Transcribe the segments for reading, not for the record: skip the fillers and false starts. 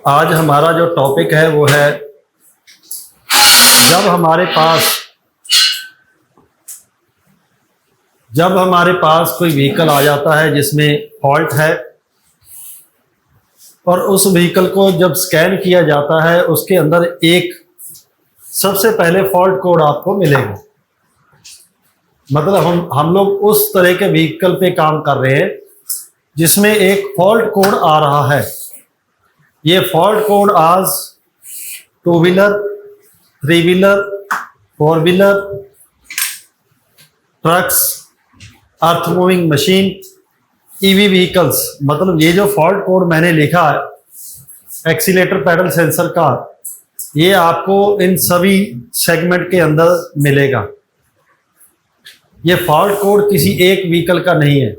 आज हमारा जो टॉपिक है वो है जब हमारे पास कोई व्हीकल आ जाता है जिसमें फॉल्ट है और उस व्हीकल को जब स्कैन किया जाता है उसके अंदर एक सबसे पहले फॉल्ट कोड आपको मिलेगा। मतलब हम लोग उस तरह के व्हीकल पे काम कर रहे हैं जिसमें एक फॉल्ट कोड आ रहा है। ये फॉल्ट कोड आज 2 wheeler, 3 wheeler, 4 wheeler, trucks, earth moving machine, EV vehicles, मतलब ये जो फॉल्ट कोड मैंने लिखा है एक्सीलेटर पैडल सेंसर का, ये आपको इन सभी सेगमेंट के अंदर मिलेगा। ये फॉल्ट कोड किसी एक व्हीकल का नहीं है।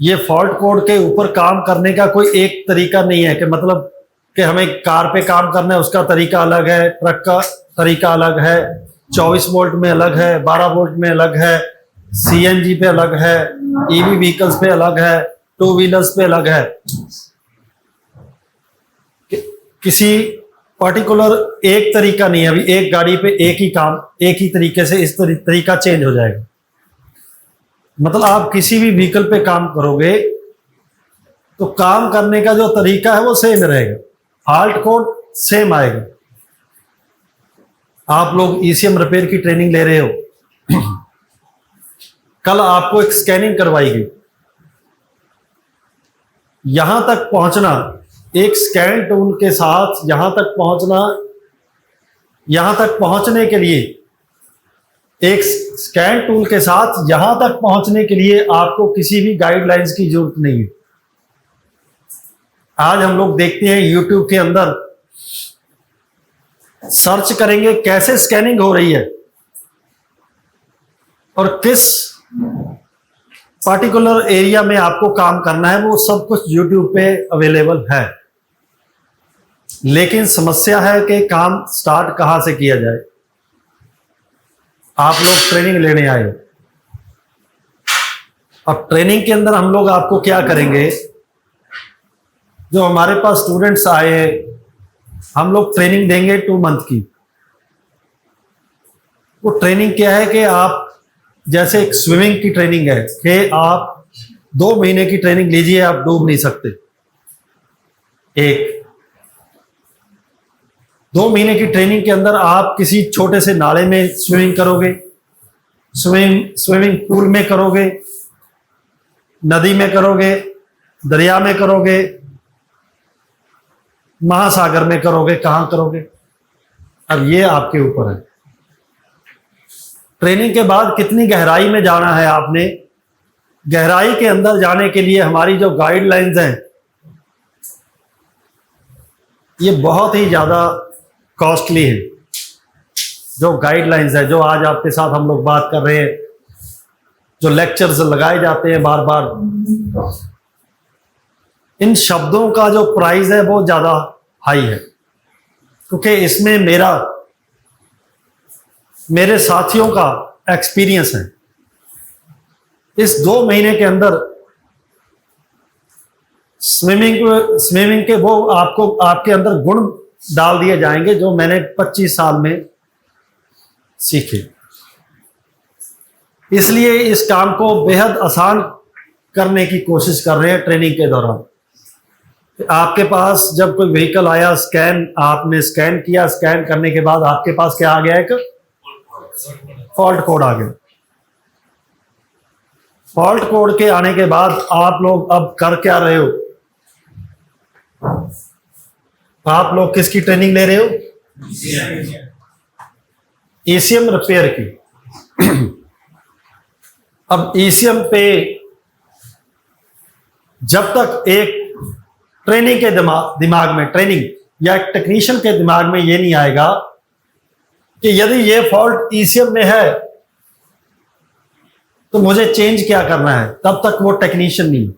ये फॉल्ट कोड के ऊपर काम करने का कोई एक तरीका नहीं है कि मतलब कि हमें कार पे काम करना है उसका तरीका अलग है, ट्रक का तरीका अलग है, 24 वोल्ट में अलग है, 12 वोल्ट में अलग है, सीएनजी पे अलग है, ईवी व्हीकल्स पे अलग है, 2 व्हीलर्स पे अलग है। किसी पर्टिकुलर एक तरीका नहीं है। अभी एक गाड़ी पे एक ही काम एक ही तरीके से इस तरीका चेंज हो जाएगा। मतलब आप किसी भी व्हीकल पे काम करोगे तो काम करने का जो तरीका है वो सेम रहेगा, फॉल्ट कोड सेम आएगा। आप लोग ईसीएम रिपेयर की ट्रेनिंग ले रहे हो, कल आपको एक स्कैनिंग करवाई गई। यहां तक पहुंचना, एक स्कैन टूल के साथ यहां तक पहुंचने के लिए, एक स्कैन टूल के साथ यहां तक पहुंचने के लिए आपको किसी भी गाइडलाइंस की जरूरत नहीं है। आज हम लोग देखते हैं यूट्यूब के अंदर सर्च करेंगे कैसे स्कैनिंग हो रही है और किस पर्टिकुलर एरिया में आपको काम करना है, वो सब कुछ यूट्यूब पे अवेलेबल है। लेकिन समस्या है कि काम स्टार्ट कहां से किया जाए। आप लोग ट्रेनिंग लेने आए हो, अब ट्रेनिंग के अंदर हम लोग आपको क्या करेंगे, जो हमारे पास स्टूडेंट्स आए हम लोग ट्रेनिंग देंगे 2 मंथ की। वो ट्रेनिंग क्या है कि आप जैसे एक स्विमिंग की ट्रेनिंग है कि आप 2 महीने की ट्रेनिंग लीजिए, आप डूब नहीं सकते। 2 महीने की ट्रेनिंग के अंदर आप किसी छोटे से नाले में स्विमिंग करोगे, स्विमिंग पूल में करोगे, नदी में करोगे, दरिया में करोगे, महासागर में करोगे, कहां करोगे, अब ये आपके ऊपर है। ट्रेनिंग के बाद कितनी गहराई में जाना है आपने, गहराई के अंदर जाने के लिए हमारी जो गाइडलाइंस हैं ये बहुत ही ज्यादा कॉस्टली है। जो गाइडलाइंस है, जो आज आपके साथ हम लोग बात कर रहे हैं, जो लेक्चर्स लगाए जाते हैं बार बार, इन शब्दों का जो प्राइस है बहुत ज्यादा हाई है, क्योंकि इसमें मेरे साथियों का एक्सपीरियंस है। इस 2 महीने के अंदर स्विमिंग के वो आपके अंदर गुण डाल दिए जाएंगे जो मैंने 25 साल में सीखे। इसलिए इस काम को बेहद आसान करने की कोशिश कर रहे हैं ट्रेनिंग के दौरान। आपके पास जब कोई व्हीकल आया, आपने स्कैन किया, स्कैन करने के बाद आपके पास क्या आ गया, एक फॉल्ट कोड आ गया। फॉल्ट कोड के आने के बाद आप लोग अब कर क्या रहे हो, आप लोग किसकी ट्रेनिंग ले रहे हो, ईसीएम रिपेयर की। अब ईसीएम पे जब तक एक ट्रेनिंग के दिमाग में, ट्रेनिंग या एक टेक्नीशियन के दिमाग में ये नहीं आएगा कि यदि ये फॉल्ट ईसीएम में है तो मुझे चेंज क्या करना है, तब तक वो टेक्नीशियन नहीं।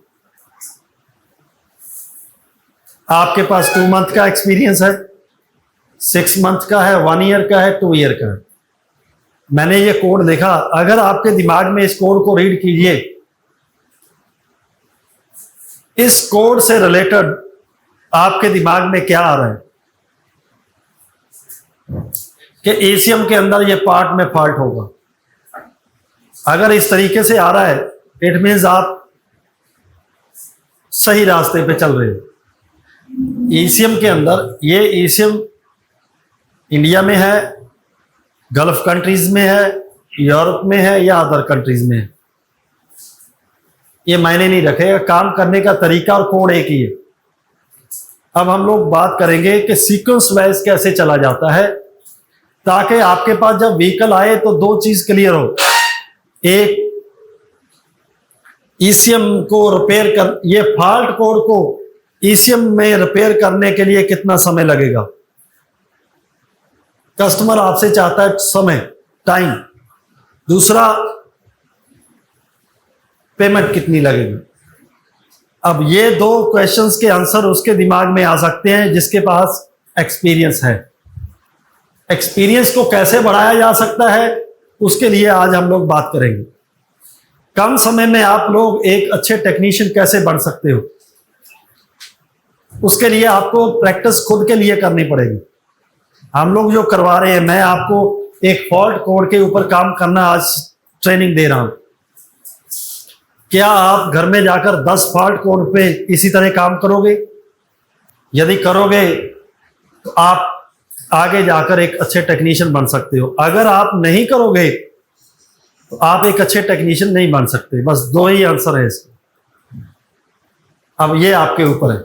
आपके पास 2 मंथ का एक्सपीरियंस है, 6 मंथ का है, 1 ईयर का है, 2 ईयर का है। मैंने ये कोड देखा, अगर आपके दिमाग में इस कोड को रीड कीजिए, इस कोड से रिलेटेड आपके दिमाग में क्या आ रहा है कि ईसीएम के अंदर ये पार्ट में फॉल्ट होगा? अगर इस तरीके से आ रहा है, इट मीन्स आप सही रास्ते पे चल रहे हो। ईसीएम के अंदर, ये ईसीएम इंडिया में है, गल्फ कंट्रीज में है, यूरोप में है या अदर कंट्रीज में है, ये मायने नहीं रखेगा। काम करने का तरीका और कोड एक ही है। अब हम लोग बात करेंगे कि सीक्वेंस वाइज कैसे चला जाता है, ताकि आपके पास जब व्हीकल आए तो दो चीज क्लियर हो। एक, ईसीएम को रिपेयर कर, ये फॉल्ट कोड को ईसीएम में रिपेयर करने के लिए कितना समय लगेगा? कस्टमर आपसे चाहता है समय, टाइम। दूसरा, पेमेंट कितनी लगेगी? अब ये दो क्वेश्चंस के आंसर उसके दिमाग में आ सकते हैं जिसके पास एक्सपीरियंस है। एक्सपीरियंस को कैसे बढ़ाया जा सकता है, उसके लिए आज हम लोग बात करेंगे। कम समय में आप लोग एक अच्छे टेक्नीशियन कैसे बन सकते हो, उसके लिए आपको प्रैक्टिस खुद के लिए करनी पड़ेगी। हम लोग जो करवा रहे हैं, मैं आपको एक फॉल्ट कोड के ऊपर काम करना आज ट्रेनिंग दे रहा हूं। क्या आप घर में जाकर 10 फॉल्ट कोड पे इसी तरह काम करोगे? यदि करोगे तो आप आगे जाकर एक अच्छे टेक्नीशियन बन सकते हो। अगर आप नहीं करोगे तो आप एक अच्छे टेक्नीशियन नहीं बन सकते। बस दो ही आंसर है इसके। अब ये आपके ऊपर है।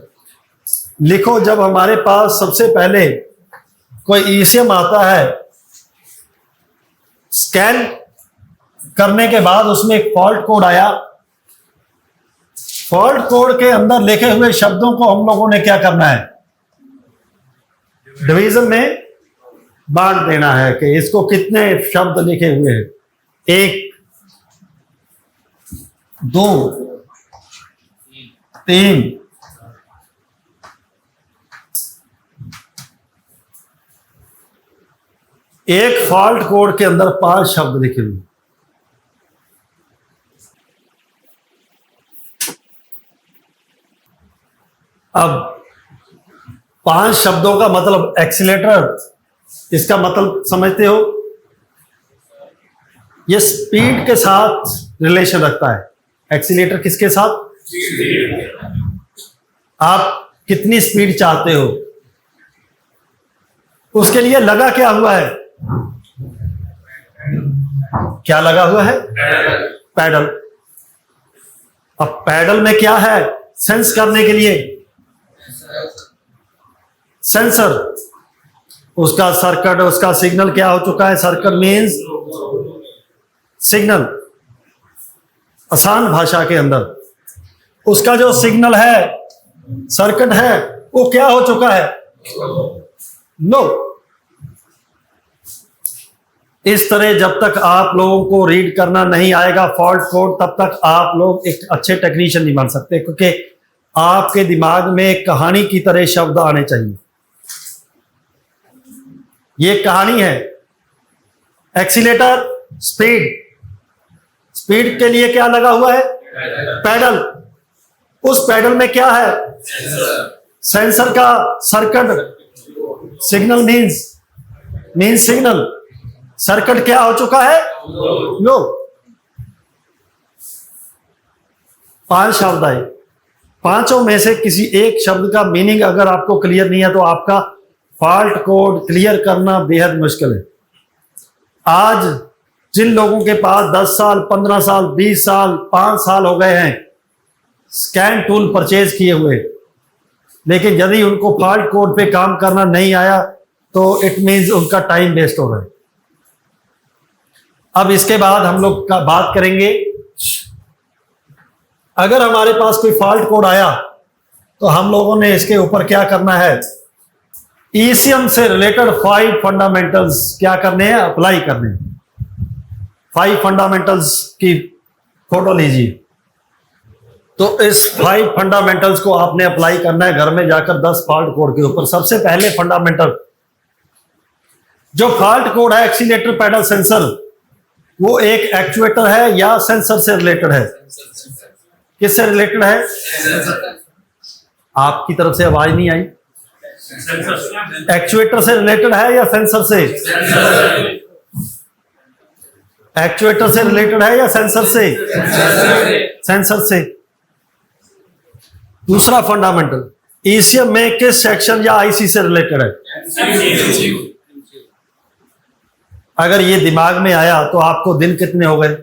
लिखो, जब हमारे पास सबसे पहले कोई ईसीएम आता है, स्कैन करने के बाद उसमें एक फॉल्ट कोड आया। फॉल्ट कोड के अंदर लिखे हुए शब्दों को हम लोगों ने क्या करना है? डिवीजन में बांट देना है कि इसको कितने शब्द लिखे हुए हैं। 1, 2, 3, एक फॉल्ट कोड के अंदर 5 शब्द लिखे हुए। अब 5 शब्दों का मतलब एक्सीलेटर, इसका मतलब समझते हो? ये स्पीड के साथ रिलेशन रखता है। एक्सीलेटर किसके साथ? आप कितनी स्पीड चाहते हो, उसके लिए लगा क्या हुआ है? क्या लगा हुआ है? पैडल। अब पैडल में क्या है? सेंस करने के लिए सेंसर। उसका सर्किट, उसका सिग्नल क्या हो चुका है? सर्किट मीन्स सिग्नल, आसान भाषा के अंदर। उसका जो सिग्नल है, सर्किट है, वो क्या हो चुका है? लो। इस तरह जब तक आप लोगों को रीड करना नहीं आएगा फॉल्ट कोड, तब तक आप लोग एक अच्छे टेक्नीशियन नहीं बन सकते, क्योंकि आपके दिमाग में कहानी की तरह शब्द आने चाहिए। ये कहानी है। Accelerator, speed. स्पीड के लिए क्या लगा हुआ है? पैडल। उस पैडल में क्या है? सेंसर का circuit. Signal means signal. Circuit क्या हो चुका है? लो। 5 शब्द आए। पांचों में से किसी एक शब्द का मीनिंग अगर आपको क्लियर नहीं है तो आपका फॉल्ट कोड क्लियर करना बेहद मुश्किल है। आज जिन लोगों के पास 10 साल, 15 साल, 20 साल, 5 साल हो गए हैं स्कैन टूल परचेज किए हुए, लेकिन यदि उनको फॉल्ट कोड पे काम करना नहीं आया तो इट मीन्स उनका टाइम वेस्ट हो रहा है। अब इसके बाद हम लोग बात करेंगे, अगर हमारे पास कोई फॉल्ट कोड आया तो हम लोगों ने इसके ऊपर क्या करना है? ईसीएम से रिलेटेड 5 फंडामेंटल्स क्या करने हैं? अप्लाई करने हैं। 5 फंडामेंटल्स की फोटो लीजिए। तो इस 5 फंडामेंटल्स को आपने अप्लाई करना है घर में जाकर 10 फॉल्ट कोड के ऊपर। सबसे पहले फंडामेंटल, जो फॉल्ट कोड है एक्सीलेटर पैडल सेंसर, वो एक एक्चुएटर है या सेंसर से रिलेटेड है? किससे रिलेटेड है? आपकी तरफ से आवाज नहीं आई। एक्चुएटर से रिलेटेड है या सेंसर से? एक्चुएटर से रिलेटेड है या सेंसर से? सेंसर से। दूसरा फंडामेंटल, ईसीएम में किस सेक्शन या आईसी से रिलेटेड है? अगर ये दिमाग में आया तो आपको दिन कितने हो गए?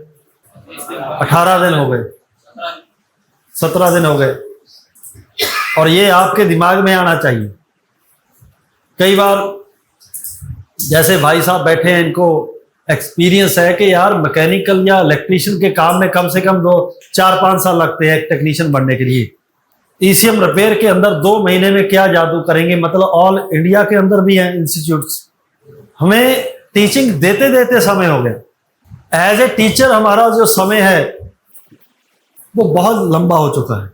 18 दिन हो गए, 17 दिन हो गए, और ये आपके दिमाग में आना चाहिए। कई बार जैसे भाई साहब बैठे हैं, इनको एक्सपीरियंस है कि यार मैकेनिकल या इलेक्ट्रीशियन के काम में कम से कम 4-5 साल लगते हैं एक टेक्नीशियन बनने के लिए। ईसीएम रिपेयर के अंदर 2 महीने में क्या जादू करेंगे, मतलब ऑल इंडिया के अंदर भी हैं इंस्टीट्यूट्स। हमें टीचिंग देते देते समय हो गया। एज ए टीचर हमारा जो समय है वो बहुत लंबा हो चुका है।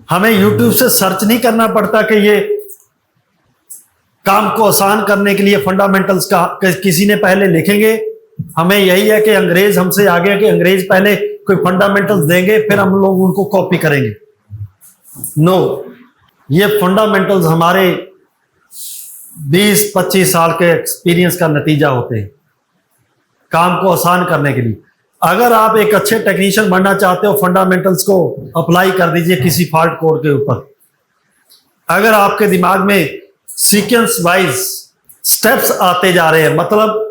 हमें यूट्यूब से सर्च नहीं करना पड़ता कि ये काम को आसान करने के लिए फंडामेंटल्स का किसी ने पहले लिखेंगे। हमें यही है कि अंग्रेज हमसे आगे है कि अंग्रेज पहले कोई फंडामेंटल्स देंगे, फिर हम लोग उनको कॉपी करेंगे। नो, ये फंडामेंटल्स हमारे 20-25 साल के एक्सपीरियंस का नतीजा होते हैं काम को आसान करने के लिए। अगर आप एक अच्छे टेक्नीशियन बनना चाहते हो, फंडामेंटल्स को अप्लाई कर दीजिए किसी फॉल्ट कोड के ऊपर। अगर आपके दिमाग में सीक्वेंस वाइज स्टेप्स आते जा रहे हैं, मतलब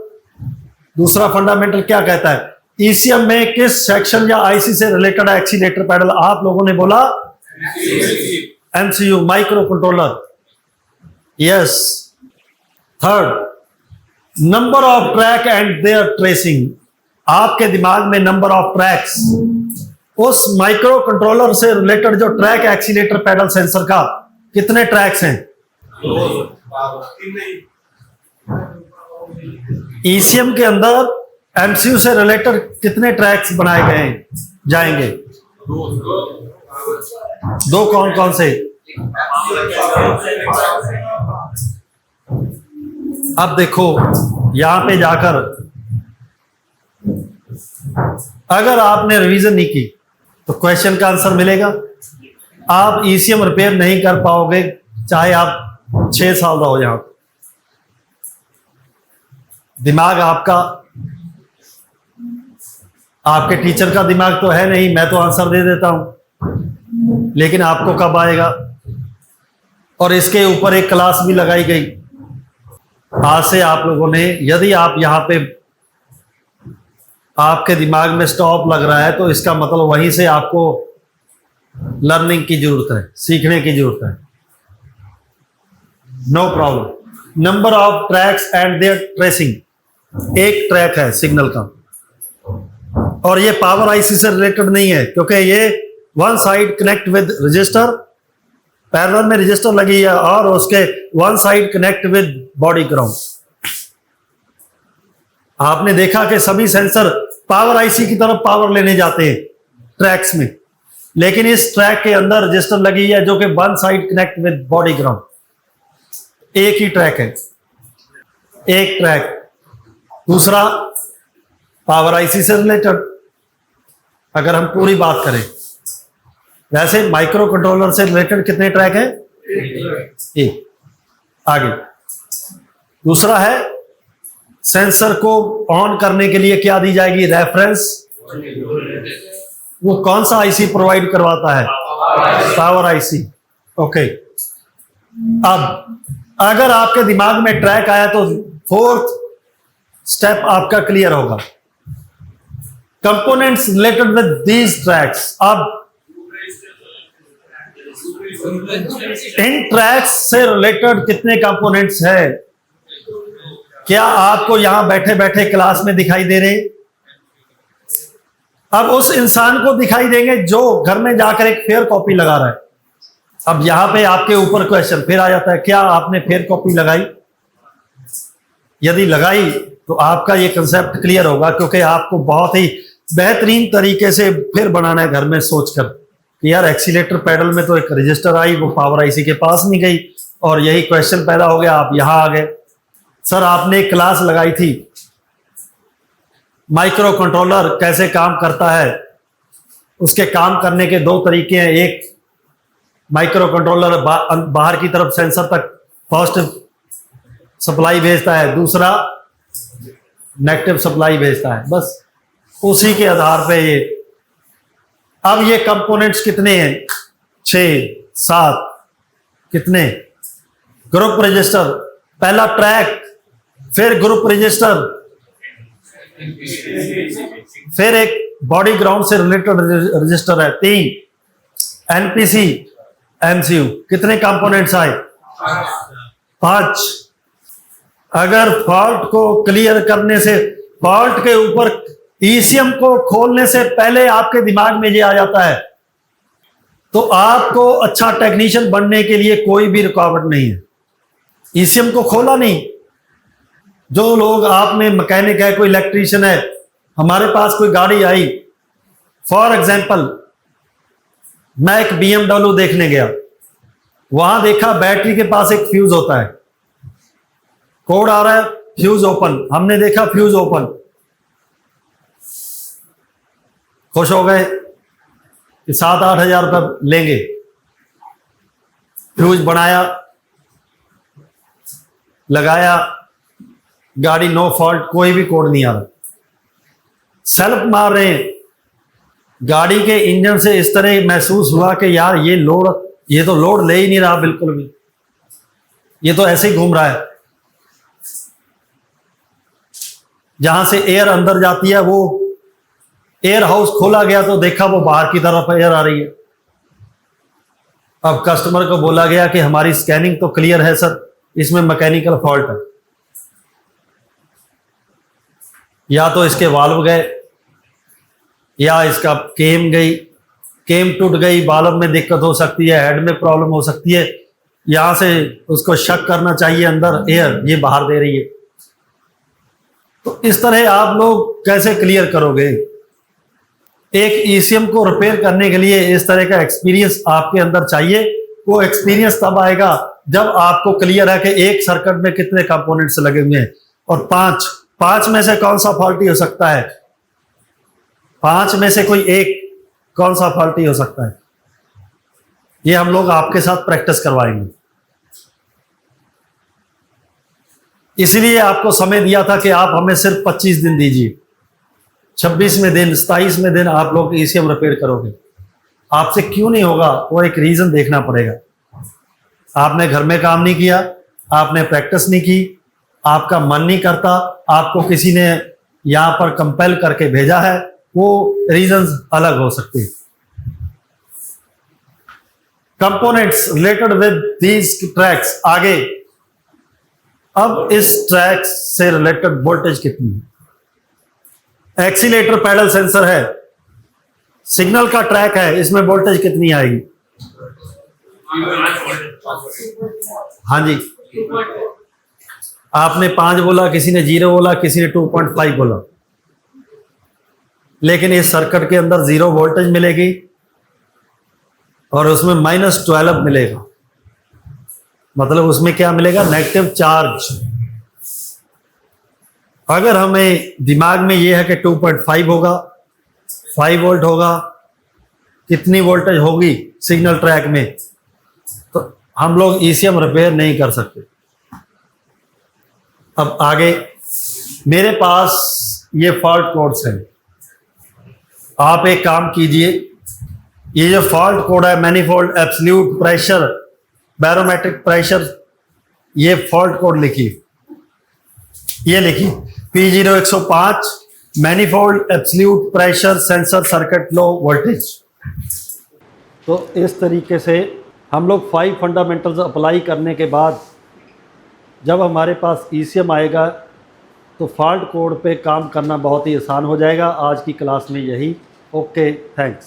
दूसरा फंडामेंटल क्या कहता है, ईसीएम में किस सेक्शन या आईसी से रिलेटेड है एक्सीलेटर पैडल? आप लोगों ने बोला MCU, micro controller. Yes. Third, number of track and their tracing. आपके दिमाग में नंबर ऑफ ट्रैक्स, उस माइक्रो कंट्रोलर से रिलेटेड जो ट्रैक एक्सीलेटर पैडल सेंसर का, कितने ट्रैक्स हैं? ईसीएम के अंदर एमसीयू से रिलेटेड कितने ट्रैक्स बनाए गए जाएंगे? 2 कौन कौन से? अब देखो यहां पे जाकर अगर आपने रिवीजन नहीं की तो क्वेश्चन का आंसर मिलेगा। आप ईसीएम रिपेयर नहीं कर पाओगे चाहे आप 6 साल का हो जाओ। दिमाग आपका, आपके टीचर का दिमाग तो है नहीं, मैं तो आंसर दे देता हूं, लेकिन आपको कब आएगा? और इसके ऊपर एक क्लास भी लगाई गई। आज से आप लोगों ने, यदि आप यहां पे आपके दिमाग में स्टॉप लग रहा है तो इसका मतलब वहीं से आपको लर्निंग की जरूरत है, सीखने की जरूरत है। No problem. Number of tracks and their tracing. एक ट्रैक है सिग्नल का, और ये पावर आईसी से रिलेटेड नहीं है, क्योंकि ये one side connect with register, parallel में रजिस्टर लगी है, और उसके one side connect with body ground. आपने देखा कि सभी सेंसर पावर आईसी की तरफ पावर लेने जाते हैं ट्रैक्स में, लेकिन इस ट्रैक के अंदर रजिस्टर लगी है जो कि one side connect with body ground. एक ही ट्रैक है, एक ट्रैक। दूसरा पावर आईसी से रिलेटेड अगर हम पूरी बात करें, वैसे माइक्रो कंट्रोलर से रिलेटेड कितने ट्रैक हैं? एक। आगे दूसरा है, सेंसर को ऑन करने के लिए क्या दी जाएगी? रेफरेंस। वो कौन सा आईसी प्रोवाइड करवाता है? Power IC. ओके। अब अगर आपके दिमाग में ट्रैक आया तो 4th स्टेप आपका क्लियर होगा। Components related with these tracks. अब इन ट्रैक्स से रिलेटेड कितने कंपोनेंट्स है? क्या आपको यहां बैठे बैठे क्लास में दिखाई दे रहे? अब उस इंसान को दिखाई देंगे जो घर में जाकर एक फेयर कॉपी लगा रहा है। अब यहां पे आपके ऊपर क्वेश्चन फिर आ जाता है, क्या आपने फेयर कॉपी लगाई? यदि लगाई तो आपका ये कंसेप्ट क्लियर होगा, क्योंकि आपको बहुत ही बेहतरीन तरीके से फिर बनाना है घर में सोचकर कि यार एक्सीलेटर पैडल में तो एक रजिस्टर आई, वो पावर आईसी के पास नहीं गई, और यही क्वेश्चन पैदा हो गया। आप यहां आ गए। सर आपने एक क्लास लगाई थी माइक्रो कंट्रोलर कैसे काम करता है, उसके काम करने के 2 तरीके हैं। एक माइक्रो कंट्रोलर बाहर की तरफ सेंसर तक पॉजिटिव सप्लाई भेजता है, दूसरा नेगेटिव सप्लाई भेजता है, बस उसी के आधार पे ये। अब ये कंपोनेंट्स कितने हैं? 6 7 कितने? ग्रुप रजिस्टर, पहला ट्रैक, फिर ग्रुप रजिस्टर, फिर एक बॉडी ग्राउंड से रिलेटेड रजिस्टर है, 3 एनपीसी एमसीयू। कितने कंपोनेंट्स आए? 5। अगर फॉल्ट को क्लियर करने से, फॉल्ट के ऊपर ईसीएम को खोलने से पहले आपके दिमाग में ये आ जाता है, तो आपको अच्छा टेक्नीशियन बनने के लिए कोई भी रुकावट नहीं है। ईसीएम को खोला नहीं, जो लोग, आप में मैकेनिक है, कोई इलेक्ट्रीशियन है, हमारे पास कोई गाड़ी आई, फॉर एग्जाम्पल मैं एक BMW देखने गया, वहां देखा बैटरी के पास एक फ्यूज होता है, कोड आ रहा है फ्यूज ओपन, हमने देखा फ्यूज ओपन, खुश हो गए कि 7-8 हजार रुपये लेंगे। फ्यूज बनाया, लगाया, गाड़ी नो फॉल्ट, कोई भी कोड नहीं आ रहा। सेल्फ मार रहे हैं, गाड़ी के इंजन से इस तरह महसूस हुआ कि यार ये तो लोड ले ही नहीं रहा बिल्कुल भी, ये तो ऐसे ही घूम रहा है। जहां से एयर अंदर जाती है, वो एयर हाउस खोला गया तो देखा वो बाहर की तरफ एयर आ रही है। अब कस्टमर को बोला गया कि हमारी स्कैनिंग तो क्लियर है सर, इसमें मैकेनिकल फॉल्ट है, या तो इसके वाल्व गए, या इसका केम गई, केम टूट गई, वाल्व में दिक्कत हो सकती है, हेड में प्रॉब्लम हो सकती है, यहां से उसको शक करना चाहिए अंदर एयर ये बाहर दे रही है। तो इस तरह आप लोग कैसे क्लियर करोगे? एक ईसीएम को रिपेयर करने के लिए इस तरह का एक्सपीरियंस आपके अंदर चाहिए। वो एक्सपीरियंस तब आएगा जब आपको क्लियर है कि एक सर्किट में कितने कंपोनेंट्स लगे हुए हैं, और 5 में से कौन सा फॉल्टी हो सकता है? 5 में से कोई एक कौन सा फॉल्टी हो सकता है? ये हम लोग आपके साथ प्रैक्टिस करवाएंगे। इसलिए आपको समय दिया था कि आप हमें सिर्फ 25 दिन दीजिए, 26वें दिन 27वें दिन आप लोग ईसीएम रिपेयर करोगे। आपसे क्यों नहीं होगा, वो एक रीजन देखना पड़ेगा। आपने घर में काम नहीं किया, आपने प्रैक्टिस नहीं की, आपका मन नहीं करता, आपको किसी ने यहां पर कंपेल करके भेजा है, वो रीजंस अलग हो सकते हैं। Components related with these tracks. आगे, अब इस ट्रैक से रिलेटेड वोल्टेज कितनी है? एक्सीलेटर पैडल सेंसर है, सिग्नल का ट्रैक है, इसमें वोल्टेज कितनी आएगी? हाँ जी, आपने 5 बोला, किसी ने 0 बोला, किसी ने 2.5 बोला, लेकिन इस सर्किट के अंदर 0 वोल्टेज मिलेगी और उसमें -12 मिलेगा। मतलब उसमें क्या मिलेगा? Negative charge. अगर हमें दिमाग में यह है कि 2.5 होगा, 5 वोल्ट होगा, कितनी वोल्टेज होगी सिग्नल ट्रैक में, तो हम लोग ईसीएम रिपेयर नहीं कर सकते। अब आगे, मेरे पास ये फॉल्ट कोड्स हैं। आप एक काम कीजिए, ये जो फॉल्ट कोड है, manifold, absolute pressure, barometric pressure, ये फॉल्ट कोड लिखिए। ये लिखिए P0105 manifold absolute pressure sensor circuit low voltage. तो इस तरीके से हम लोग 5 फंडामेंटल्स अप्लाई करने के बाद जब हमारे पास ईसीएम आएगा तो फॉल्ट कोड पे काम करना बहुत ही आसान हो जाएगा। आज की क्लास में यही। Okay, thanks.